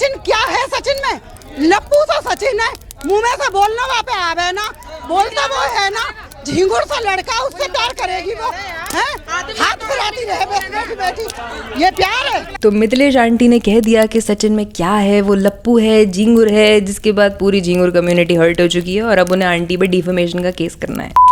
सचिन क्या है सचिन में? लप्पू सा सचिन है, मुंह में से बोलना वहाँ पे आवे ना, बोलता वो है ना, झिंगुर सा लड़का, उससे प्यार करेगी वो है? हाथ फैलाती रहे बेटी बेटी, ये प्यार है? तो मिथिलेश आंटी ने कह दिया कि सचिन में क्या है, वो लप्पू है, झिंगुर है, जिसके बाद पूरी झिंगुर कम्युनिटी हर्ट हो चुकी है और अब उन्हें आंटी पे डिफेमेशन का केस करना है।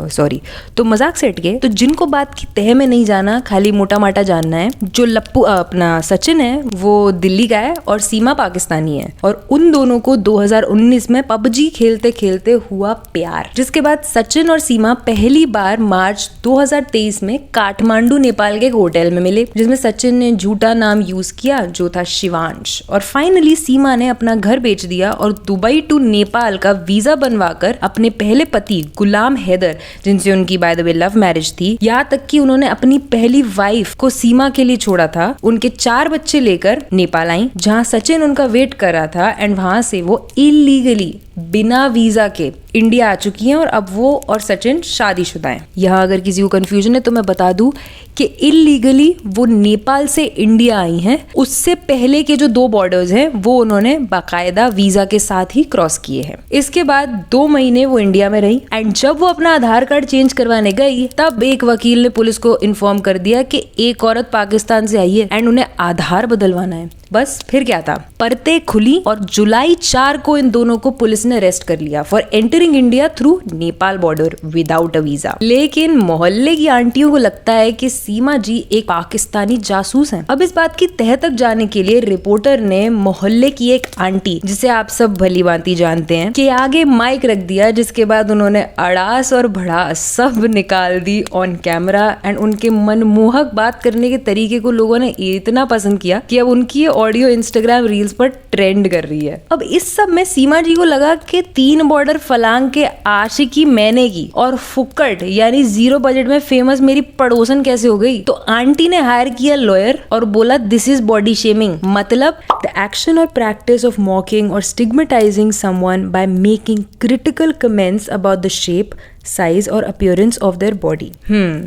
सॉरी, तो मजाक से हट गए। तो जिनको बात की तह में नहीं जाना, खाली मोटा माटा जानना है, जो लप्पू अपना सचिन है वो दिल्ली का है और सीमा पाकिस्तानी है और उन दोनों को 2019 में पबजी खेलते खेलते हुआ प्यार, जिसके बाद सचिन और सीमा पहली बार मार्च 2023 में काठमांडू नेपाल के एक होटल में मिले, जिसमें सचिन ने झूठा नाम यूज किया जो था शिवांश, और फाइनली सीमा ने अपना घर बेच दिया और दुबई टू नेपाल का वीजा बनवाकर अपने पहले पति गुलाम हैदर, जिनसे उनकी by the way love marriage थी, यहाँ तक कि उन्होंने अपनी पहली वाइफ को सीमा के लिए छोड़ा था, उनके 4 बच्चे लेकर नेपाल आई, जहाँ सचिन उनका वेट कर रहा था एंड वहां से वो इलीगली बिना वीजा के इंडिया आ चुकी हैं और अब वो और सचिन शादीशुदा हैं। यहाँ अगर किसी को कंफ्यूजन है तो मैं बता दूं कि इलीगली वो नेपाल से इंडिया आई हैं, उससे पहले के जो 2 बॉर्डर्स हैं वो उन्होंने बाकायदा वीजा के साथ ही क्रॉस किए हैं। इसके बाद 2 महीने वो इंडिया में रही एंड जब वो अपना आधार कार्ड चेंज करवाने गई तब एक वकील ने पुलिस को इन्फॉर्म कर दिया कि एक औरत पाकिस्तान से आई है एंड उन्हें आधार बदलवाना है। बस फिर क्या था, परतें खुली और जुलाई 4 को इन दोनों को पुलिस ने अरेस्ट कर लिया for entering India through Nepal border without a visa. लेकिन मोहल्ले की आंटियों को लगता है कि सीमा जी एक पाकिस्तानी जासूस हैं। अब इस बात की तह तक जाने के लिए रिपोर्टर ने मोहल्ले की एक आंटी, जिसे आप सब भली भांति जानते हैं, के आगे माइक रख दिया, जिसके बाद उन्होंने अड़ास और भड़ास सब निकाल दी ऑन कैमरा एंड उनके मनमोहक बात करने के तरीके को लोगों ने इतना पसंद किया कि अब उनकी ऑडियो इंस्टाग्राम रील्स पर ट्रेंड कर रही है। अब इस सब में सीमा जी को लगा कि 3 बॉर्डर फलांग के आशिकी मैंने की और फुक्कट यानी 0 बजट में फेमस मेरी पड़ोसन कैसे हो गई। तो आंटी ने हायर किया लॉयर और बोला दिस इज बॉडी शेमिंग, मतलब द एक्शन और प्रैक्टिस ऑफ मॉकिंग और stigmatising someone by making critical comments about the shape, size और अपीयरेंस ऑफ देयर बॉडी।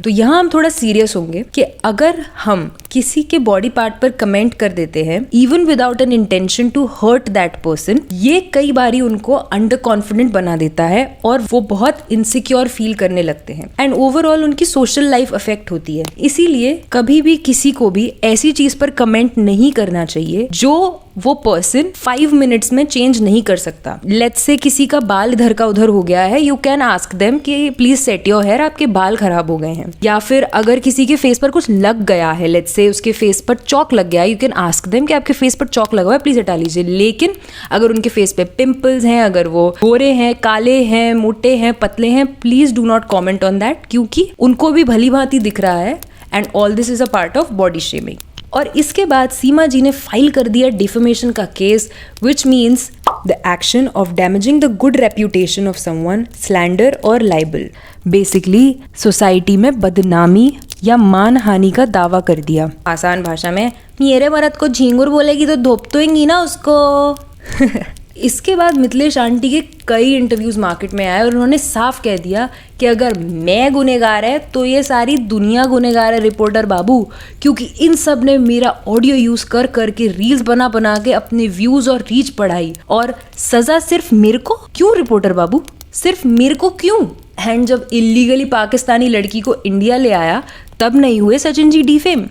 तो यहाँ हम थोड़ा सीरियस होंगे कि अगर हम किसी के बॉडी पार्ट पर कमेंट कर देते हैं even without an intention to hurt that person, ये कई बारी उनको अंडर कॉन्फिडेंट बना देता है और वो बहुत इनसिक्योर फील करने लगते हैं एंड ओवरऑल उनकी सोशल लाइफ अफेक्ट होती है। इसीलिए कभी भी किसी को भी ऐसी चीज पर कमेंट नहीं करना चाहिए जो वो पर्सन 5 मिनट्स में चेंज नहीं कर सकता। लेट्स से किसी का बाल इधर का उधर हो गया है, यू कैन आस्क देम कि प्लीज सेट योर हेयर, आपके बाल खराब हो गए हैं। या फिर अगर किसी के फेस पर कुछ लग गया है, लेट्स से उसके फेस पर चौक लग गया है, यू कैन आस्क देम कि आपके फेस पर चौक लगा हुआ है, प्लीज हटा लीजिए। लेकिन अगर उनके फेस पे पिंपल्स हैं, अगर वो गोरे हैं, काले हैं, मोटे हैं, पतले हैं, please do not comment on that, क्योंकि उनको भी भली भांति दिख रहा है and all this is a part of body shaming. और इसके बाद सीमा जी ने फाइल कर दिया डिफेमेशन का case, which means the action of damaging the good reputation of someone, slander और लाइबल। बेसिकली सोसाइटी में बदनामी या मानहानि का दावा कर दिया। आसान भाषा में, मेरे मर्द को झिंगुर बोलेगी तो धोप तोएंगी ना उसको। इसके बाद मिथिलेश आंटी के कई इंटरव्यूज मार्केट में आए और उन्होंने साफ कह दिया कि अगर मैं गुनहगार है तो ये सारी दुनिया गुनहगार है रिपोर्टर बाबू, क्योंकि इन सब ने मेरा ऑडियो यूज कर करके रील्स बना बना के अपने व्यूज और रीच बढ़ाई, और सजा सिर्फ मेरे को क्यों रिपोर्टर बाबू, सिर्फ मेरे को क्यों? एंड जब इलीगली पाकिस्तानी लड़की को इंडिया ले आया तब नहीं हुए सचिन जी डिफेम।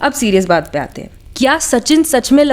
अब सीरियस बात पे आते हैं, क्या सचिन सच में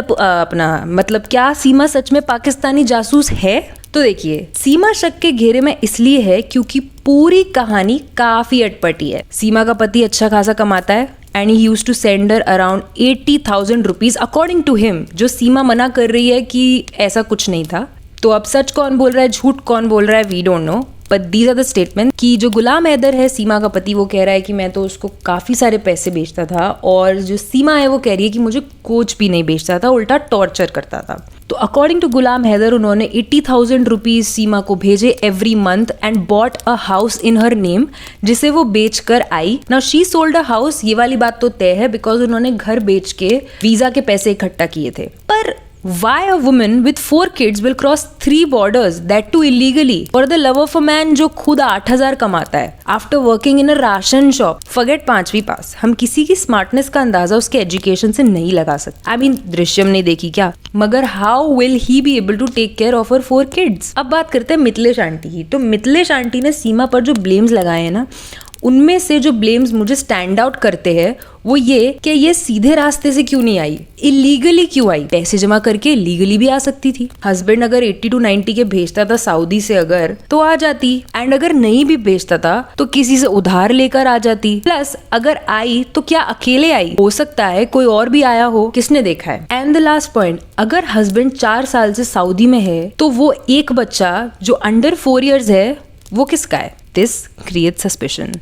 क्या सीमा सच में पाकिस्तानी जासूस है? तो देखिए, सीमा शक के घेरे में इसलिए है क्योंकि पूरी कहानी काफी अटपटी है। सीमा का पति अच्छा खासा कमाता है and he used to send her around 80,000 rupees according to him, जो सीमा मना कर रही है कि ऐसा कुछ नहीं था। तो अब सच कौन बोल रहा है, झूठ कौन बोल रहा है, we don't know, but these are the statement कि जो गुलाम हैदर है सीमा का पति, वो कह रहा है कि मैं तो उसको काफ़ी सारे पैसे बेचता था, और जो सीमा है वो कह रही है कि मुझे कुछ भी नहीं बेचता था, उल्टा टॉर्चर करता था। तो अकॉर्डिंग टू गुलाम हैदर उन्होंने 80,000 रुपीज सीमा को भेजे every month and bought a house in her name, जिसे वो बेच कर आई। Now she sold a house, ये वाली बात तो तय है बिकॉज उन्होंने घर बेच के वीजा के पैसे इकट्ठा किए थे। पर Why a woman with 4 kids will cross 3 borders, that too illegally, for the love of a man जो खुद 8,000 कमाता है, after working in a ration shop? Forget 5वीं पास, हम किसी की स्मार्टनेस का अंदाजा उसके एजुकेशन से नहीं लगा सकते। I mean, दृश्यम नहीं देखी क्या? मगर how will he be able to take care of her 4 kids? अब बात करते हैं मिथिलेश आंटी की। तो मिथिलेश आंटी ने सीमा पर जो ब्लेम्स लगाए हैं ना, उनमें से जो ब्लेम्स मुझे स्टैंड आउट करते हैं वो ये कि ये सीधे रास्ते से क्यों नहीं आई, इलीगली क्यों आई। पैसे जमा करके लीगली भी आ सकती थी। हस्बैंड अगर 80 to 90 के भेजता था सऊदी से अगर, तो आ जाती, एंड अगर नहीं भी भेजता था तो किसी से उधार लेकर आ जाती। प्लस अगर आई तो क्या अकेले आई, हो सकता है कोई और भी आया हो, किसने देखा है। एंड द लास्ट पॉइंट, अगर हस्बैंड 4 साल से सऊदी में है तो वो एक बच्चा जो अंडर 4 years है वो किसका है। This create suspicion.